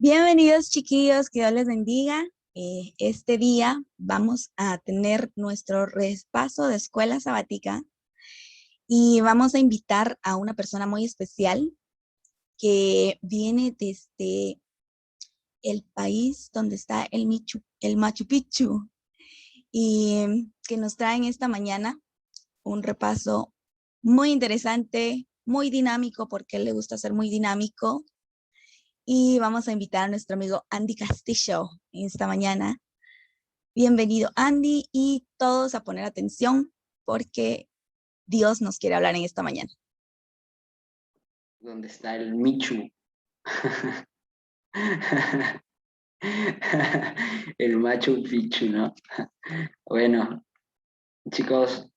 Bienvenidos chiquillos, que Dios les bendiga. Este día vamos a tener nuestro repaso de escuela sabática y vamos a invitar a una persona muy especial que viene desde el país donde está el Machu Picchu y que nos trae en esta mañana un repaso muy interesante, muy dinámico, porque a él le gusta ser muy dinámico. Y vamos a invitar a nuestro amigo Andy Castillo en esta mañana. Bienvenido, Andy, y todos a poner atención porque Dios nos quiere hablar en esta mañana. ¿Dónde está el Michu? El Machu Picchu, ¿no? Bueno, chicos,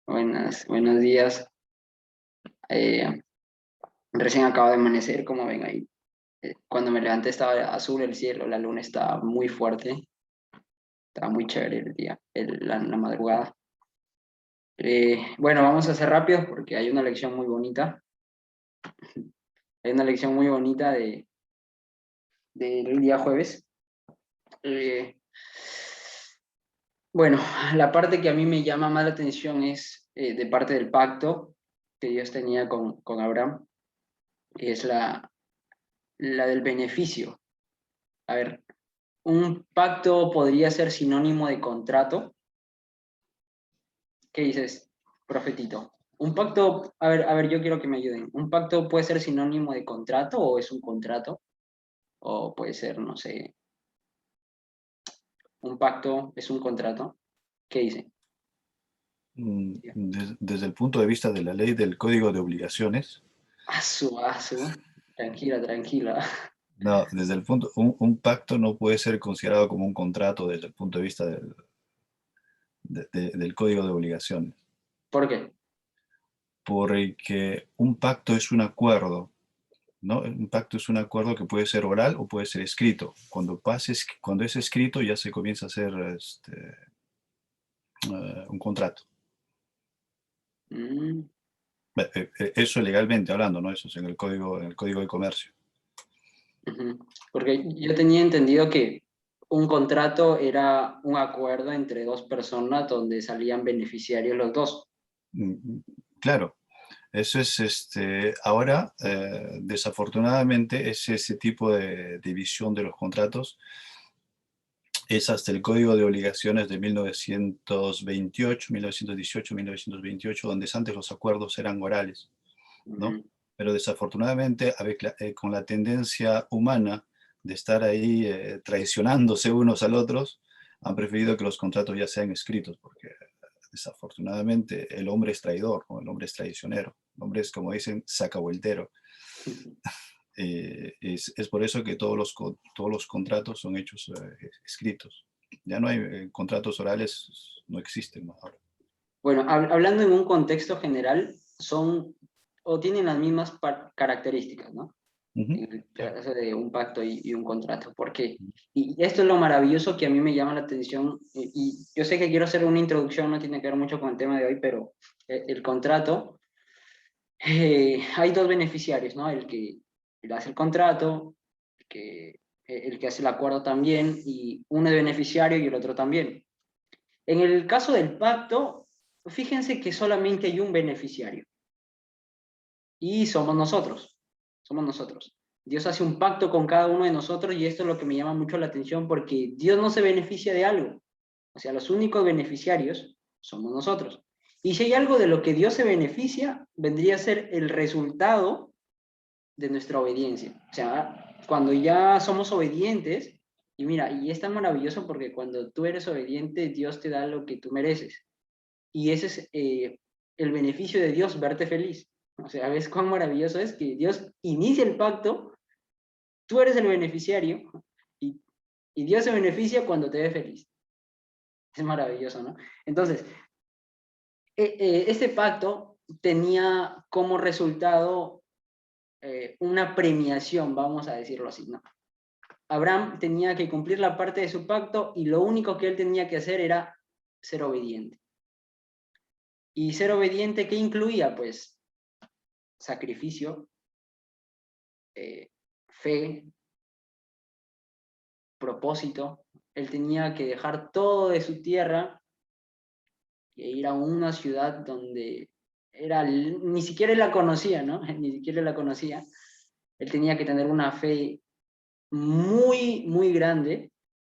buenos días. Eh, Recién acabo de amanecer, como ven ahí. Cuando me levanté estaba azul el cielo, la luna estaba muy fuerte, estaba muy chévere el día, la madrugada. Bueno, vamos a hacer rápido porque hay una lección muy bonita. Hay una lección muy bonita del día jueves. Eh, Bueno, la parte que a mí me llama más la atención es de parte del pacto que Dios tenía con Abraham, es la del beneficio. A ver, un pacto podría ser sinónimo de contrato. ¿Qué dices, profetito? Un pacto, a ver, yo quiero que me ayuden. ¿Un pacto puede ser sinónimo de contrato o es un contrato? O puede ser, no sé, un pacto es un contrato. ¿Qué dicen? Desde el punto de vista de la ley del Código de Obligaciones, Asu. Tranquila, tranquila. no, desde el punto, un pacto no puede ser considerado como un contrato desde el punto de vista del Código de Obligaciones, ¿Por qué? porque un pacto es un acuerdo, ¿no? Un pacto es un acuerdo que puede ser oral o puede ser escrito. Cuando es escrito ya se comienza a hacer un contrato. Mm. Eso legalmente hablando, ¿no? Eso es en el Código de Comercio. Ujú. Porque yo tenía entendido que un contrato era un acuerdo entre dos personas donde salían beneficiarios los dos. Mm, Claro, eso es, ahora, desafortunadamente, es ese tipo de división de los contratos, es hasta el Código de Obligaciones de 1928, 1918, 1928, donde antes los acuerdos eran orales, ¿no? Ujú. Pero desafortunadamente, con la tendencia humana de estar ahí traicionándose unos al otros, han preferido que los contratos ya sean escritos, porque desafortunadamente el hombre es traidor, ¿no? El hombre es traicionero, el hombre es, como dicen, sacavueltero. Es por eso que todos los contratos son hechos escritos. Ya no hay contratos orales, no existen más ahora. Bueno, hablando en un contexto general, son o tienen las mismas características, ¿no? Ujú, En el claro. caso de un pacto y un contrato. ¿Por qué? Y esto es lo maravilloso que a mí me llama la atención. Y yo sé que quiero hacer una introducción, no tiene que ver mucho con el tema de hoy, pero el contrato, hay dos beneficiarios, ¿no? El hace el contrato, el que hace el acuerdo también, y uno es beneficiario y el otro también. En el caso del pacto, fíjense que solamente hay un beneficiario, y somos nosotros, somos nosotros. Dios hace un pacto con cada uno de nosotros y esto es lo que me llama mucho la atención porque Dios no se beneficia de algo. O sea, los únicos beneficiarios somos nosotros. Y si hay algo de lo que Dios se beneficia, vendría a ser el resultado de nuestra obediencia. O sea, cuando ya somos obedientes, y mira, y es tan maravilloso porque cuando tú eres obediente, Dios te da lo que tú mereces. Y ese es el beneficio de Dios, verte feliz. O sea, ¿ves cuán maravilloso es que Dios inicia el pacto, tú eres el beneficiario y, y Dios se beneficia cuando te ve feliz? Es maravilloso, ¿no? Entonces, este pacto tenía como resultado una premiación, vamos a decirlo así, ¿no? Abraham tenía que cumplir la parte de su pacto y lo único que él tenía que hacer era ser obediente. Y ser obediente, ¿qué incluía? Pues sacrificio, fe, propósito. Él tenía que dejar todo de su tierra e ir a una ciudad donde ni siquiera él la conocía, ¿no? Ni siquiera la conocía. Él tenía que tener una fe muy, muy grande,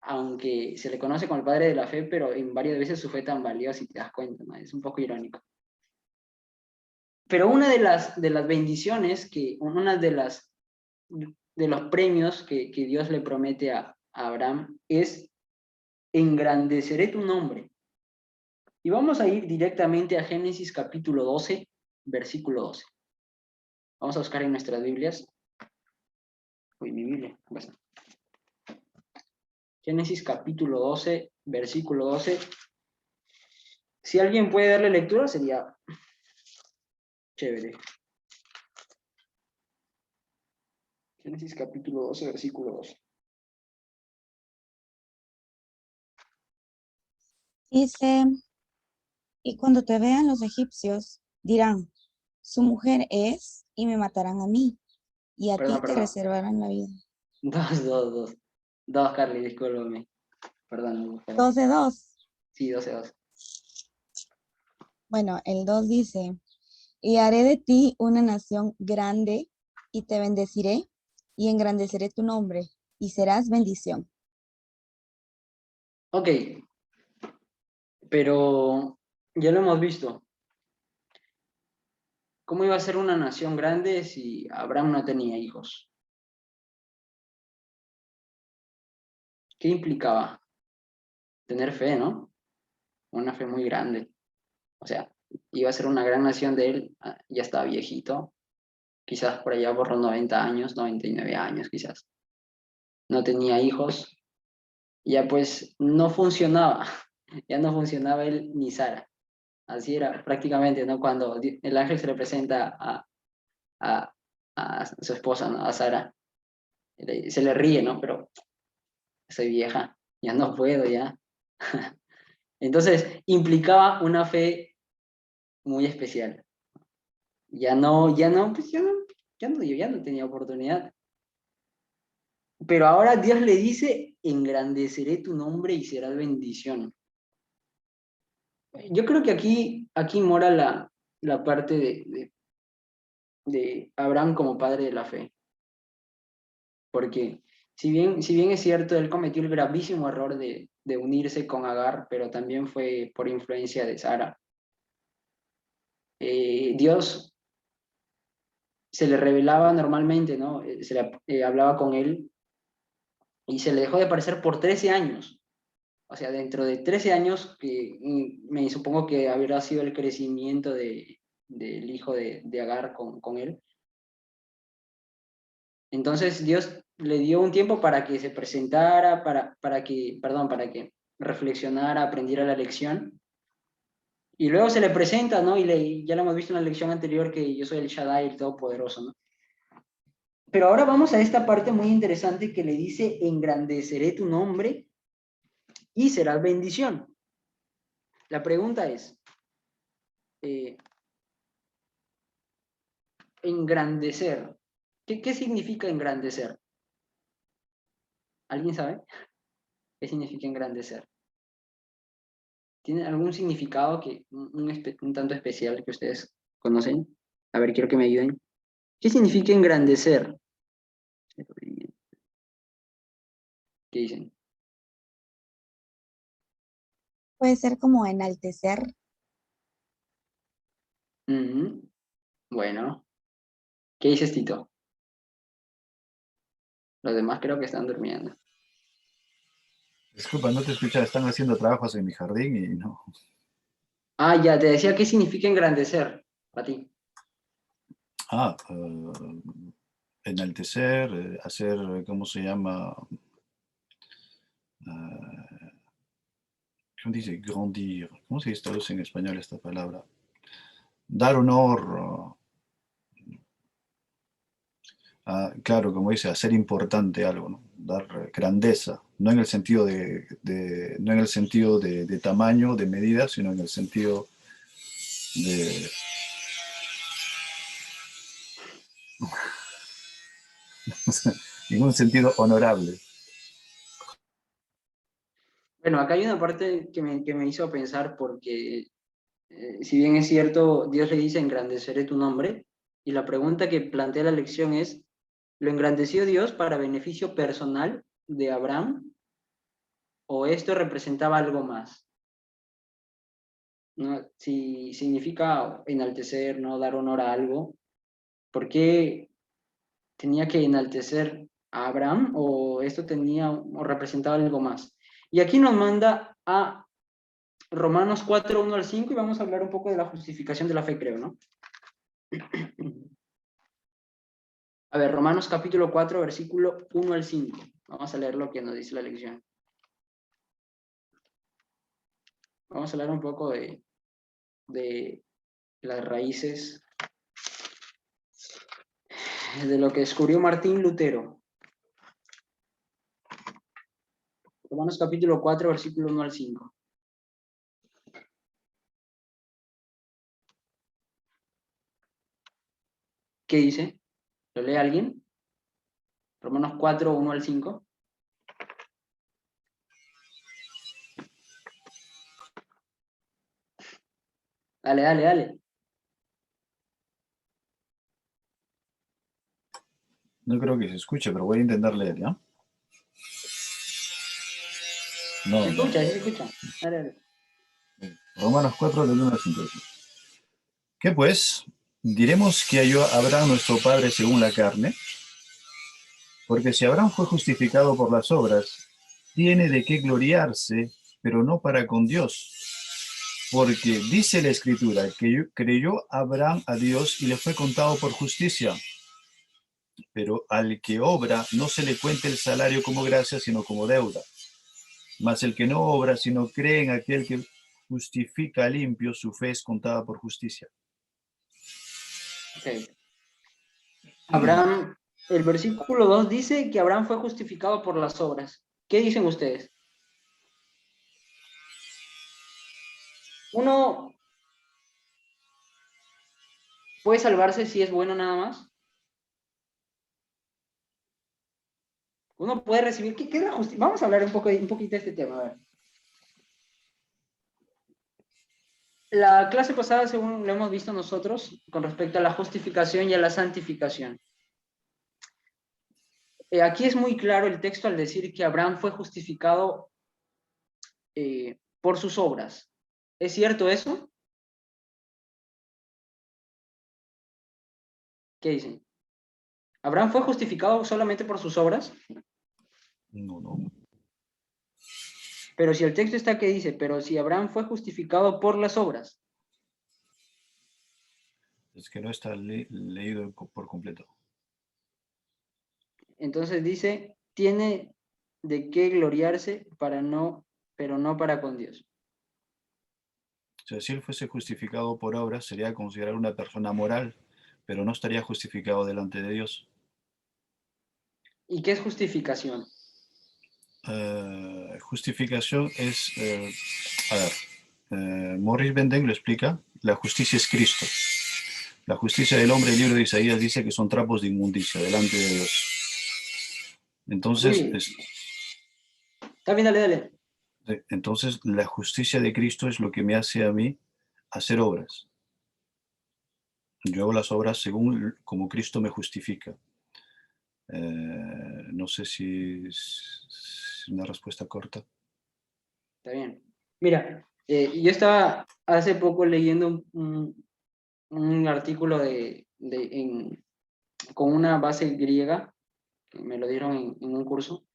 aunque se le conoce como el padre de la fe, pero en varias veces su fe tambaleó, si te das cuenta, ¿no? Es un poco irónico. Pero una de las bendiciones, una de los premios que Dios le promete a Abraham es: engrandeceré tu nombre. Y vamos a ir directamente a Génesis capítulo 12, versículo 12. Vamos a buscar en nuestras Biblias. Uy, mi Biblia. Pues. Génesis capítulo 12, versículo 12. Si alguien puede darle lectura, sería chévere. Génesis capítulo 12, versículo 12. Dice, y cuando te vean los egipcios, dirán, su mujer es, y me matarán a mí, y a ti te Perdón. reservarán la vida. Dos, Carly, discúlpame. Perdón. 12:2. Sí, 12. Bueno, el 2 dice, y haré de ti una nación grande, y te bendeciré, y engrandeceré tu nombre, y serás bendición. Ok, pero ya lo hemos visto. ¿Cómo iba a ser una nación grande si Abraham no tenía hijos? ¿Qué implicaba? Tener fe, ¿no? Una fe muy grande. O sea, iba a ser una gran nación de él, ya estaba viejito, quizás por allá por los 90 años, 99 años quizás. No tenía hijos, ya pues no funcionaba, ya no funcionaba él ni Sara. Así era prácticamente, ¿no? Cuando el ángel se le presenta a, a su esposa, ¿no? A Sara, se le ríe, ¿no? Pero soy vieja, ya no puedo, ya. Entonces, implicaba una fe muy especial. Pues ya no tenía oportunidad. Pero ahora Dios le dice, engrandeceré tu nombre y serás bendición. Yo creo que aquí mora la parte de Abraham como padre de la fe. Porque si bien es cierto, él cometió el gravísimo error de unirse con Agar, pero también fue por influencia de Sara. Dios se le revelaba normalmente, ¿no? Hablaba con él y se le dejó de aparecer por 13 años. O sea, dentro de 13 años, que me supongo que habrá sido el crecimiento del hijo de Agar con él. Entonces Dios le dio un tiempo para que se presentara, para que reflexionara, aprendiera la lección. Y luego se le presenta, ¿no? Ya lo hemos visto en la lección anterior, que yo soy el Shaddai, el Todopoderoso, ¿no? Pero ahora vamos a esta parte muy interesante que le dice, engrandeceré tu nombre y serás bendición. La pregunta es, engrandecer. ¿Qué significa engrandecer? ¿Alguien sabe qué significa engrandecer? ¿Tiene algún significado un tanto especial que ustedes conocen? A ver, quiero que me ayuden. ¿Qué significa engrandecer? ¿Qué dicen? Puede ser como enaltecer. Bueno, ¿qué dices, Tito? Los demás creo que están durmiendo. Disculpa, no te escuchaba, están haciendo trabajos en mi jardín y no. Ah, ya, te decía qué significa engrandecer para ti. Enaltecer, hacer, ¿cómo se llama? ¿Cómo dice? Grandir. ¿Cómo se traduce en español esta palabra? Dar honor. Claro, como dice, hacer importante algo, ¿no? Dar grandeza, no en el sentido no en el sentido de tamaño, de medida, sino en el sentido de en un sentido honorable. Bueno, acá hay una parte que me hizo pensar porque, si bien es cierto, Dios le dice, engrandeceré tu nombre, y la pregunta que plantea la lección es, ¿lo engrandeció Dios para beneficio personal de Abraham o esto representaba algo más? ¿No? Si significa enaltecer, ¿no? Dar honor a algo, ¿por qué tenía que enaltecer a Abraham o esto tenía o representaba algo más? Y aquí nos manda a Romanos 4, 1 al 5 y vamos a hablar un poco de la justificación de la fe, creo, ¿no? A ver, Romanos capítulo 4, versículo 1 al 5. Vamos a leer lo que nos dice la lección. Vamos a hablar un poco de las raíces de lo que descubrió Martín Lutero. Romanos capítulo 4, versículo 1 al 5. ¿Qué dice? ¿Lo lee alguien? Romanos 4, 1 al 5. Dale, dale, dale. No creo que se escuche, pero voy a intentar leer, ¿ya? No, ¿Se no. escucha? ¿Sí se escucha? Dale, dale. Romanos 4, del 1 al 5. ¿Qué pues? ¿Diremos que halló a Abraham nuestro padre según la carne? Porque si Abraham fue justificado por las obras, tiene de qué gloriarse, pero no para con Dios. Porque dice la Escritura que creyó Abraham a Dios y le fue contado por justicia. Pero al que obra no se le cuenta el salario como gracia, sino como deuda. Mas el que no obra, sino cree en aquel que justifica limpio, su fe es contada por justicia. Okay. Abraham, el versículo 2 dice que Abraham fue justificado por las obras. ¿Qué dicen ustedes? ¿Uno puede salvarse si es bueno nada más? Uno puede recibir... ¿Qué es la justicia? Vamos a hablar un poquito de este tema. A ver. La clase pasada, según lo hemos visto nosotros, con respecto a la justificación y a la santificación. Aquí es muy claro el texto al decir que Abraham fue justificado por sus obras. ¿Es cierto eso? ¿Qué dicen? ¿Abraham fue justificado solamente por sus obras? No, no. Pero si el texto está que dice, pero si Abraham fue justificado por las obras. Es que no está leído por completo. Entonces dice, tiene de qué gloriarse para no, pero no para con Dios. O sea, si él fuese justificado por obras, sería considerado una persona moral, pero no estaría justificado delante de Dios. ¿Y qué es justificación? Justificación es, a ver, Maurice Benden lo explica, la justicia es Cristo. La justicia del hombre, el libro de Isaías dice que son trapos de inmundicia delante de Dios. Entonces, Está bien, dale, dale. entonces, la justicia de Cristo es lo que me hace a mí hacer obras. Yo hago las obras según como Cristo me justifica. No sé si es una respuesta corta. Está bien. Mira, yo estaba hace poco leyendo un artículo con una base griega, que me lo dieron en un curso,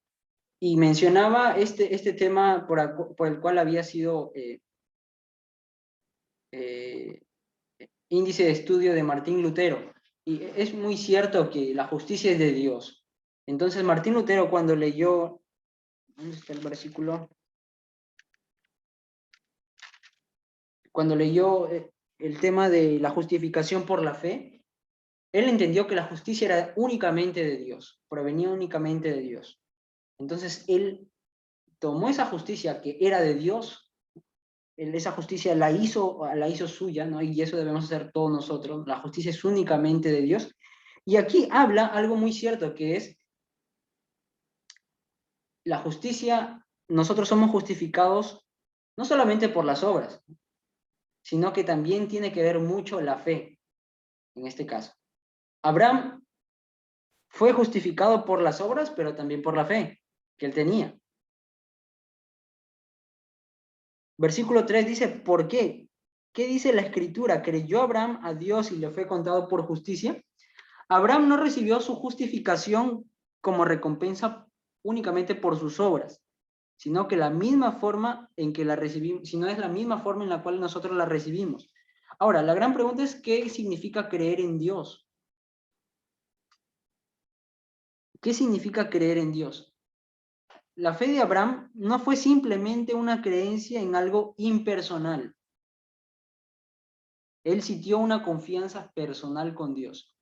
y mencionaba este tema por el cual había sido índice de estudio de Martín Lutero. Y es muy cierto que la justicia es de Dios. Entonces Martín Lutero cuando leyó, ¿dónde está el versículo? Cuando leyó el tema de la justificación por la fe, él entendió que la justicia era únicamente de Dios, provenía únicamente de Dios. Entonces él tomó esa justicia que era de Dios, esa justicia la hizo suya, ¿no? Y eso debemos hacer todos nosotros. La justicia es únicamente de Dios. Y aquí habla algo muy cierto, que es la justicia nosotros somos justificados no solamente por las obras, sino que también tiene que ver mucho la fe, en este caso. Abraham fue justificado por las obras, pero también por la fe que él tenía. Versículo 3 dice, ¿por qué? ¿Qué dice la Escritura? ¿Creyó Abraham a Dios y le fue contado por justicia? Abraham no recibió su justificación como recompensa únicamente por sus obras, sino que la misma forma en que la recibimos, sino es la misma forma en la cual nosotros la recibimos. Ahora, la gran pregunta es, ¿qué significa creer en Dios? ¿Qué significa creer en Dios? La fe de Abraham no fue simplemente una creencia en algo impersonal. Él sintió una confianza personal con Dios.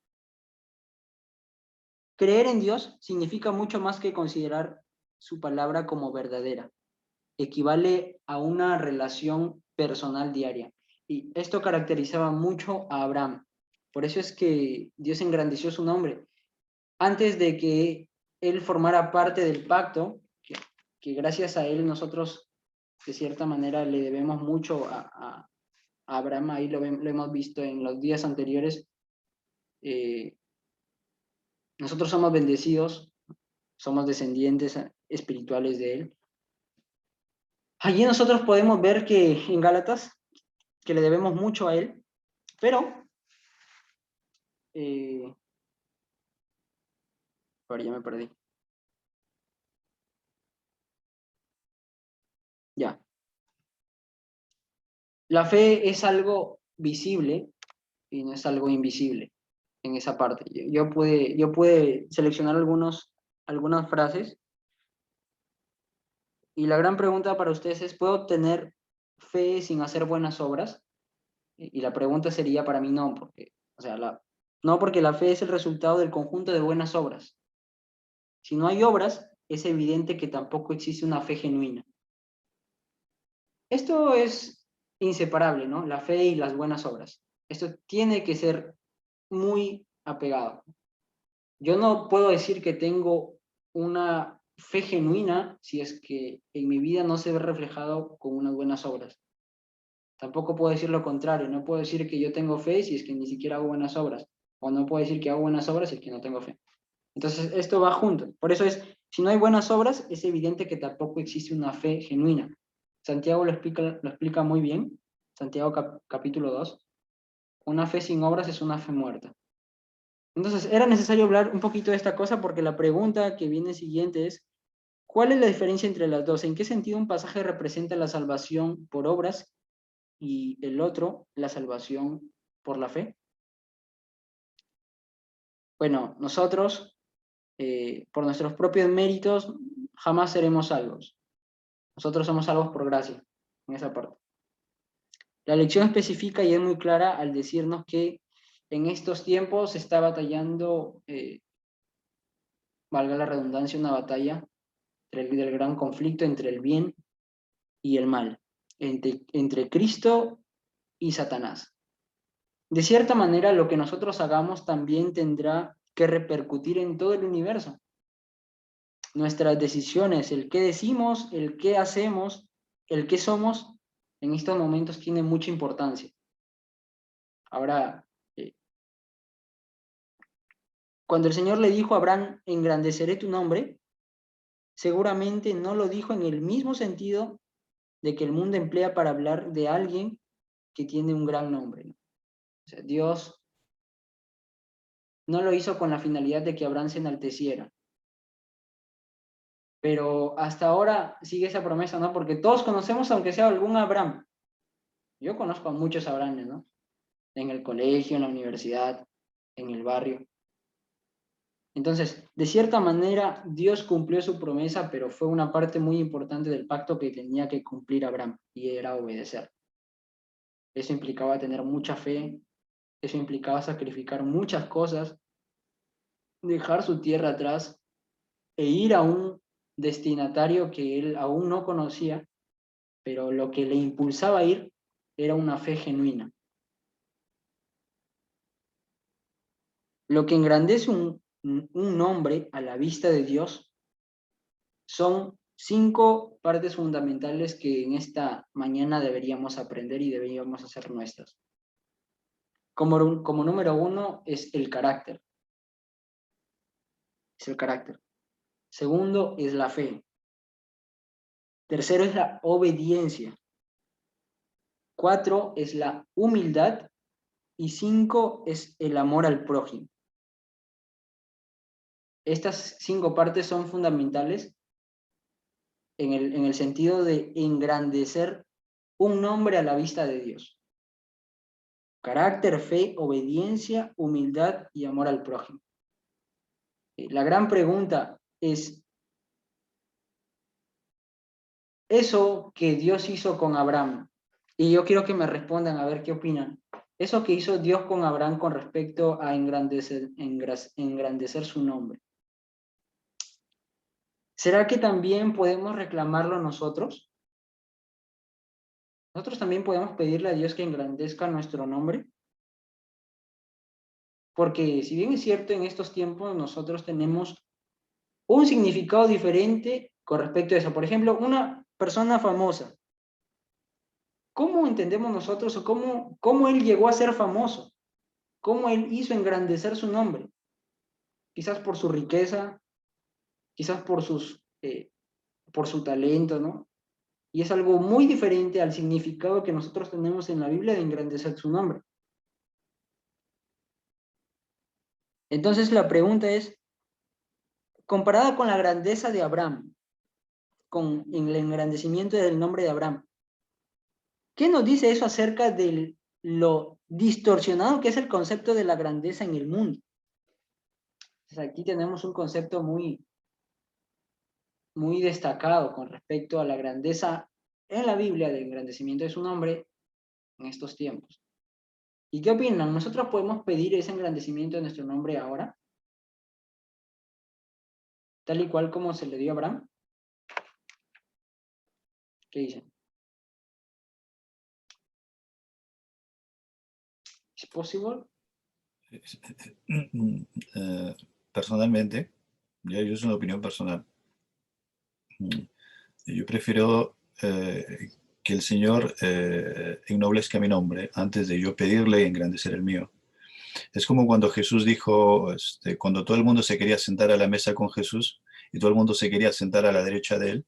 Creer en Dios significa mucho más que considerar su palabra como verdadera. Equivale a una relación personal diaria. Y esto caracterizaba mucho a Abraham. Por eso es que Dios engrandeció su nombre. Antes de que él formara parte del pacto, que gracias a él nosotros de cierta manera le debemos mucho a Abraham, ahí lo hemos visto en los días anteriores, nosotros somos bendecidos, somos descendientes espirituales de él. Allí nosotros podemos ver que en Gálatas, que le debemos mucho a él, pero, ahora ya me perdí. Ya. La fe es algo visible y no es algo invisible en esa parte. Yo pude seleccionar algunas frases y la gran pregunta para ustedes es, ¿puedo tener fe sin hacer buenas obras? Y la pregunta sería para mí no, porque, o sea, no porque la fe es el resultado del conjunto de buenas obras. Si no hay obras, es evidente que tampoco existe una fe genuina. Esto es inseparable, ¿no? La fe y las buenas obras. Esto tiene que ser muy apegado. Yo no puedo decir que tengo una fe genuina si es que en mi vida no se ve reflejado con unas buenas obras. Tampoco puedo decir lo contrario, no puedo decir que yo tengo fe si es que ni siquiera hago buenas obras, o no puedo decir que hago buenas obras si es que no tengo fe. Entonces, esto va junto. Por eso si no hay buenas obras, es evidente que tampoco existe una fe genuina. Santiago lo explica muy bien, Santiago capítulo 2. Una fe sin obras es una fe muerta. Entonces, era necesario hablar un poquito de esta cosa porque la pregunta que viene siguiente es, ¿cuál es la diferencia entre las dos? ¿En qué sentido un pasaje representa la salvación por obras y el otro la salvación por la fe? Bueno, nosotros, por nuestros propios méritos, jamás seremos salvos. Nosotros somos salvos por gracia, en esa parte. La lección especifica y es muy clara al decirnos que en estos tiempos se está batallando, valga la redundancia, una batalla del gran conflicto entre el bien y el mal, entre Cristo y Satanás. De cierta manera, lo que nosotros hagamos también tendrá que repercutir en todo el universo. Nuestras decisiones, el qué decimos, el qué hacemos, el qué somos, en estos momentos tiene mucha importancia. Ahora, cuando el Señor le dijo a Abraham, engrandeceré tu nombre, seguramente no lo dijo en el mismo sentido de que el mundo emplea para hablar de alguien que tiene un gran nombre, ¿no? O sea, Dios no lo hizo con la finalidad de que Abraham se enalteciera. Pero hasta ahora sigue esa promesa, ¿no? Porque todos conocemos, aunque sea algún Abraham. Yo conozco a muchos Abrahames, ¿no? En el colegio, en la universidad, en el barrio. Entonces, de cierta manera, Dios cumplió su promesa, pero fue una parte muy importante del pacto que tenía que cumplir Abraham, y era obedecer. Eso implicaba tener mucha fe, eso implicaba sacrificar muchas cosas, dejar su tierra atrás e ir a un destinatario que él aún no conocía, pero lo que le impulsaba a ir era una fe genuina. Lo que engrandece un nombre a la vista de Dios son 5 partes fundamentales que en esta mañana deberíamos aprender y deberíamos hacer nuestras. Como número 1 es el carácter. Es el carácter. Segundo es la fe. Tercero es la obediencia. 4 es la humildad. Y 5 es el amor al prójimo. Estas 5 partes son fundamentales en el sentido de engrandecer un nombre a la vista de Dios. Carácter, fe, obediencia, humildad y amor al prójimo. La gran pregunta es, eso que Dios hizo con Abraham, y yo quiero que me respondan a ver qué opinan, eso que hizo Dios con Abraham con respecto a engrandecer su nombre, ¿será que también podemos reclamarlo nosotros? ¿Nosotros también podemos pedirle a Dios que engrandezca nuestro nombre? Porque si bien es cierto, en estos tiempos nosotros tenemos un significado diferente con respecto a eso. Por ejemplo, una persona famosa. ¿Cómo entendemos nosotros o cómo él llegó a ser famoso? ¿Cómo él hizo engrandecer su nombre? Quizás por su riqueza, quizás por su talento, ¿no? Y es algo muy diferente al significado que nosotros tenemos en la Biblia de engrandecer su nombre. Entonces la pregunta es, comparada con la grandeza de Abraham, con el engrandecimiento del nombre de Abraham, ¿qué nos dice eso acerca de lo distorsionado que es el concepto de la grandeza en el mundo? Entonces aquí tenemos un concepto muy, muy destacado con respecto a la grandeza en la Biblia del engrandecimiento de su nombre en estos tiempos. ¿Y qué opinan? ¿Nosotros podemos pedir ese engrandecimiento de nuestro nombre ahora? Tal y cual como se le dio a Abraham. ¿Qué dicen? ¿Es posible? Personalmente, yo es una opinión personal. Yo prefiero que el Señor ennoblezca mi nombre antes de yo pedirle engrandecer el mío. Es como cuando Jesús dijo, cuando todo el mundo se quería sentar a la mesa con Jesús y todo el mundo se quería sentar a la derecha de él,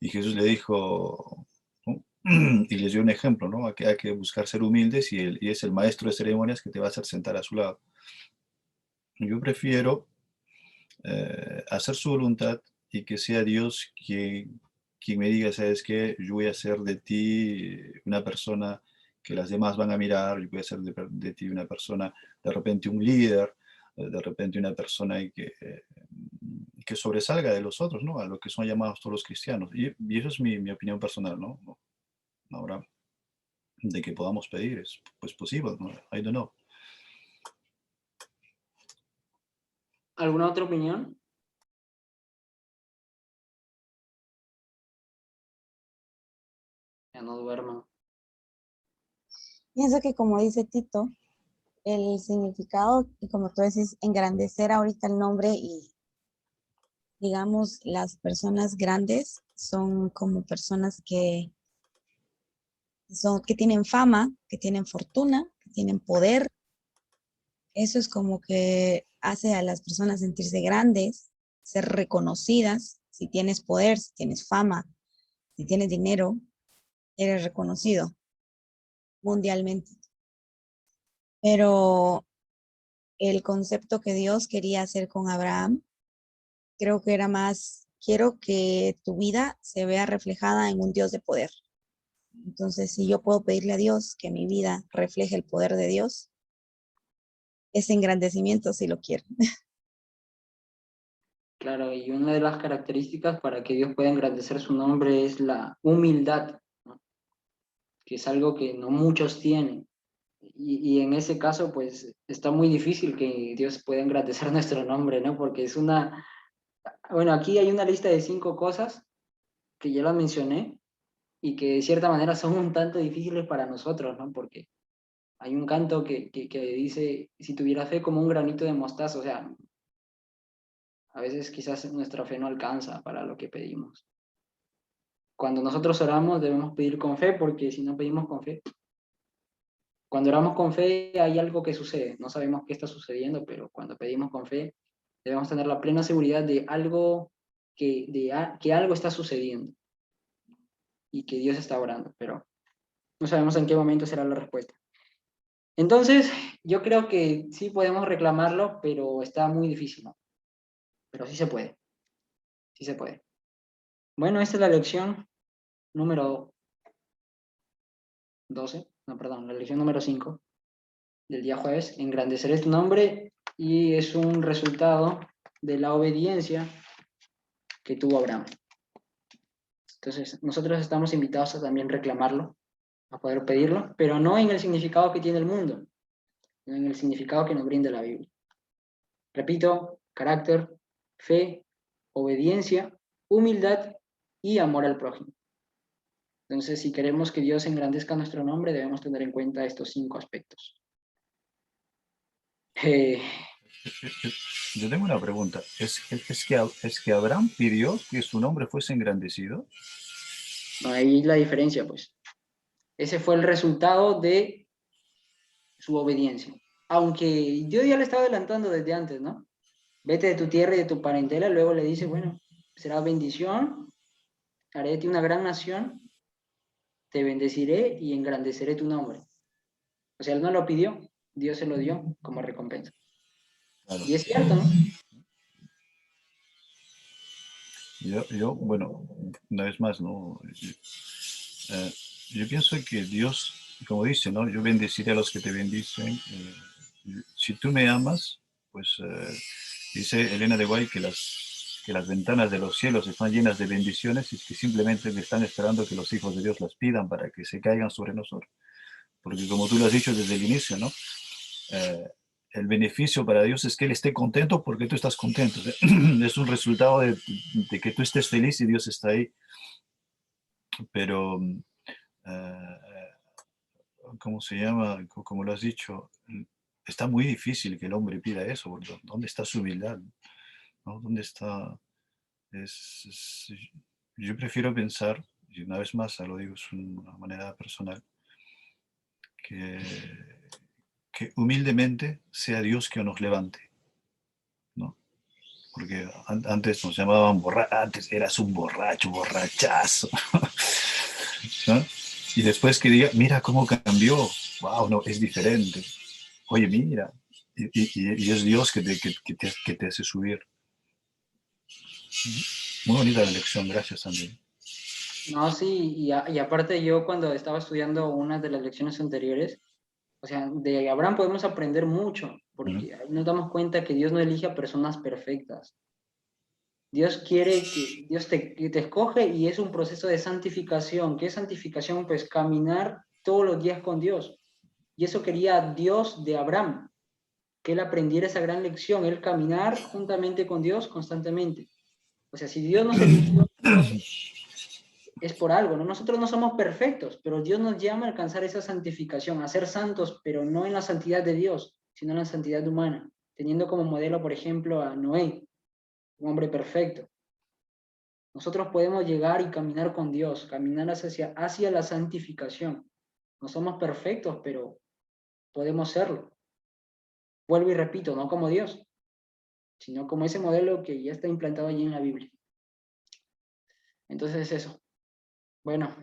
y Jesús le dijo, ¿no? Y les dio un ejemplo, ¿no? Hay que buscar ser humildes y es el maestro de ceremonias que te va a hacer sentar a su lado. Yo prefiero hacer su voluntad y que sea Dios quien me diga, ¿sabes qué? Yo voy a hacer de ti una persona que las demás van a mirar, yo voy a hacer de ti una persona, de repente un líder, de repente una persona que sobresalga de los otros, ¿no? A lo que son llamados todos los cristianos. Y eso es mi opinión personal, ¿no? Ahora, de que podamos pedir, es pues posible, ¿no? I don't know. ¿Alguna otra opinión? Ya no duerman. Pienso que como dice Tito, el significado, y como tú decís, engrandecer ahorita el nombre y digamos, las personas grandes son como personas que tienen fama, que tienen fortuna, que tienen poder. Eso es como que hace a las personas sentirse grandes, ser reconocidas. Si tienes poder, si tienes fama, si tienes dinero, eres reconocido mundialmente. Pero el concepto que Dios quería hacer con Abraham, creo que era más, quiero que tu vida se vea reflejada en un Dios de poder. Entonces, si yo puedo pedirle a Dios que mi vida refleje el poder de Dios, ese engrandecimiento sí lo quiero. Claro, y una de las características para que Dios pueda engrandecer su nombre es la humildad, ¿no? Que es algo que no muchos tienen. Y en ese caso, pues, está muy difícil que Dios pueda engrandecer nuestro nombre, ¿no? Porque es una... Bueno, aquí hay una lista de 5 cosas que ya las mencioné y que de cierta manera son un tanto difíciles para nosotros, ¿no? Porque hay un canto que dice, si tuviera fe como un granito de mostaza, o sea, A veces quizás nuestra fe no alcanza para lo que pedimos. Cuando nosotros oramos debemos pedir con fe, porque si no pedimos con fe, cuando oramos con fe hay algo que sucede. No sabemos qué está sucediendo, pero cuando pedimos con fe debemos tener la plena seguridad de algo que algo está sucediendo y que Dios está orando, pero no sabemos en qué momento será la respuesta. Entonces, yo creo que sí podemos reclamarlo, pero está muy difícil, ¿no? Pero sí se puede, sí se puede. Bueno, esta es la lección número 12, no, perdón, la lección número 5 del día jueves. Engrandeceré tu nombre, y es un resultado de la obediencia que tuvo Abraham. Entonces, nosotros estamos invitados a también reclamarlo, a poder pedirlo, pero no en el significado que tiene el mundo, sino en el significado que nos brinda la Biblia. Repito, carácter, fe, obediencia, humildad y amor al prójimo. Entonces, si queremos que Dios engrandezca nuestro nombre, debemos tener en cuenta estos 5 aspectos. Yo tengo una pregunta. ¿Es que Abraham pidió que su nombre fuese engrandecido? No, ahí la diferencia, pues. Ese fue el resultado de su obediencia. Aunque Dios ya le estaba adelantando desde antes, ¿no? Vete de tu tierra y de tu parentela, luego le dice, bueno, será bendición, haré de ti una gran nación, te bendeciré y engrandeceré tu nombre. O sea, él no lo pidió, Dios se lo dio como recompensa. Claro. Y es cierto, ¿no? Bueno, una vez más, ¿no? Yo pienso que Dios, como dice, ¿no? Yo bendeciré a los que te bendicen. Si tú me amas, pues dice Elena de White que las ventanas de los cielos están llenas de bendiciones y que simplemente me están esperando que los hijos de Dios las pidan para que se caigan sobre nosotros. Porque como tú lo has dicho desde el inicio, ¿no? El beneficio para Dios es que Él esté contento porque tú estás contento. Es un resultado de que tú estés feliz y Dios está ahí. Pero, ¿cómo se llama? Como lo has dicho, está muy difícil que el hombre pida eso. ¿Dónde está su humildad? ¿No? ¿Dónde está? Yo prefiero pensar, y una vez más lo digo, es una manera personal, que humildemente sea Dios que nos levante, ¿no? Porque antes nos llamaban antes eras un borracho, borrachazo, ¿no? Y después que diga, mira cómo cambió, wow, no, es diferente. Oye, mira, y es Dios que te hace subir. Muy bonita la lección, gracias, Andy. No, sí, y aparte yo cuando estaba estudiando una de las lecciones anteriores, o sea, de Abraham podemos aprender mucho, porque ahí nos damos cuenta que Dios no elige a personas perfectas. Dios quiere que que te escoge, y es un proceso de santificación. ¿Qué es santificación? Pues caminar todos los días con Dios. Y eso quería Dios de Abraham, que él aprendiera esa gran lección, él caminar juntamente con Dios constantemente. O sea, si Dios nos eligió, es por algo, ¿no? Nosotros no somos perfectos, pero Dios nos llama a alcanzar esa santificación, a ser santos, pero no en la santidad de Dios, sino en la santidad humana, teniendo como modelo, por ejemplo, a Noé, un hombre perfecto. Nosotros podemos llegar y caminar con Dios, caminar hacia la santificación. No somos perfectos, pero podemos serlo. Vuelvo y repito, no como Dios, sino como ese modelo que ya está implantado allí en la Biblia. Entonces eso. Bueno,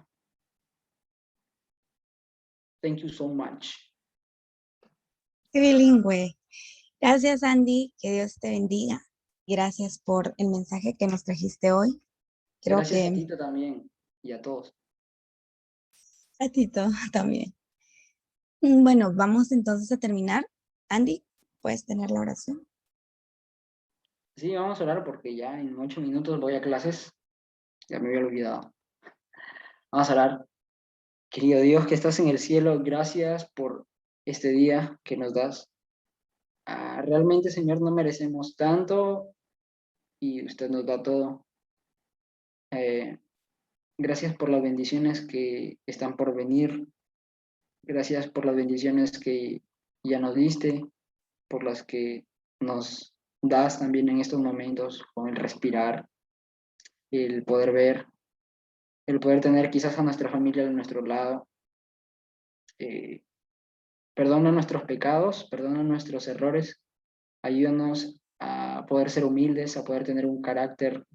thank you so much. Qué bilingüe. Gracias, Andy. Que Dios te bendiga. Gracias por el mensaje que nos trajiste hoy. Creo Gracias a que Tito también y a todos. a Tito también. Bueno, vamos entonces a terminar. Andy, ¿puedes tener la oración? Sí, vamos a orar porque ya en 8 minutos voy a clases. Ya me había olvidado. Vamos a orar. Querido Dios que estás en el cielo, gracias por este día que nos das. Realmente, Señor, no merecemos tanto y usted nos da todo. Gracias por las bendiciones que están por venir. Gracias por las bendiciones que ya nos diste, por las que nos das también en estos momentos con el respirar, el poder ver, el poder tener quizás a nuestra familia de nuestro lado. Perdona nuestros pecados, perdona nuestros errores, ayúdanos a poder ser humildes, a poder tener un carácter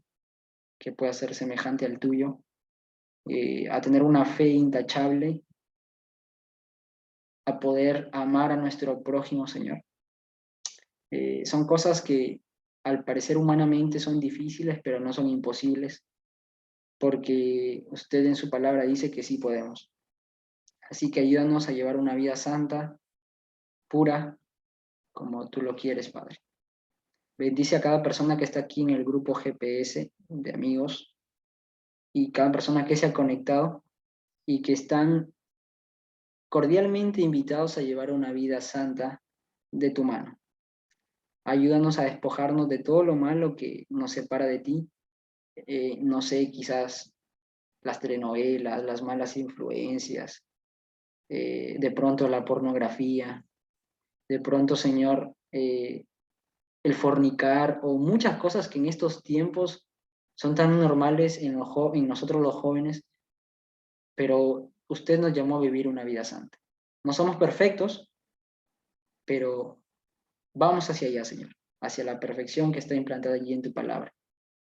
que pueda ser semejante al tuyo, a tener una fe intachable, a poder amar a nuestro prójimo, Señor. Son cosas que al parecer humanamente son difíciles, pero no son imposibles, porque usted en su palabra dice que sí podemos. Así que ayúdanos a llevar una vida santa, pura, como tú lo quieres, Padre. Bendice a cada persona que está aquí en el grupo GPS de amigos y cada persona que se ha conectado y que están cordialmente invitados a llevar una vida santa de tu mano. Ayúdanos a despojarnos de todo lo malo que nos separa de ti. No sé, quizás las telenovelas, las malas influencias, de pronto la pornografía, de pronto, Señor, el fornicar o muchas cosas que en estos tiempos son tan normales en nosotros los jóvenes, pero usted nos llamó a vivir una vida santa. No somos perfectos, pero vamos hacia allá, Señor, hacia la perfección que está implantada allí en tu palabra.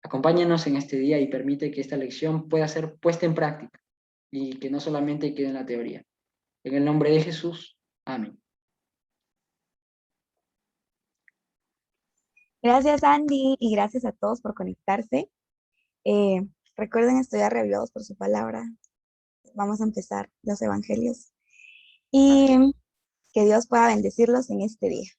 Acompáñanos en este día y permite que esta lección pueda ser puesta en práctica y que no solamente quede en la teoría. En el nombre de Jesús, amén. Gracias, Andy, y gracias a todos por conectarse. Recuerden estudiar reavivados por su palabra. Vamos a empezar los evangelios y que Dios pueda bendecirlos en este día.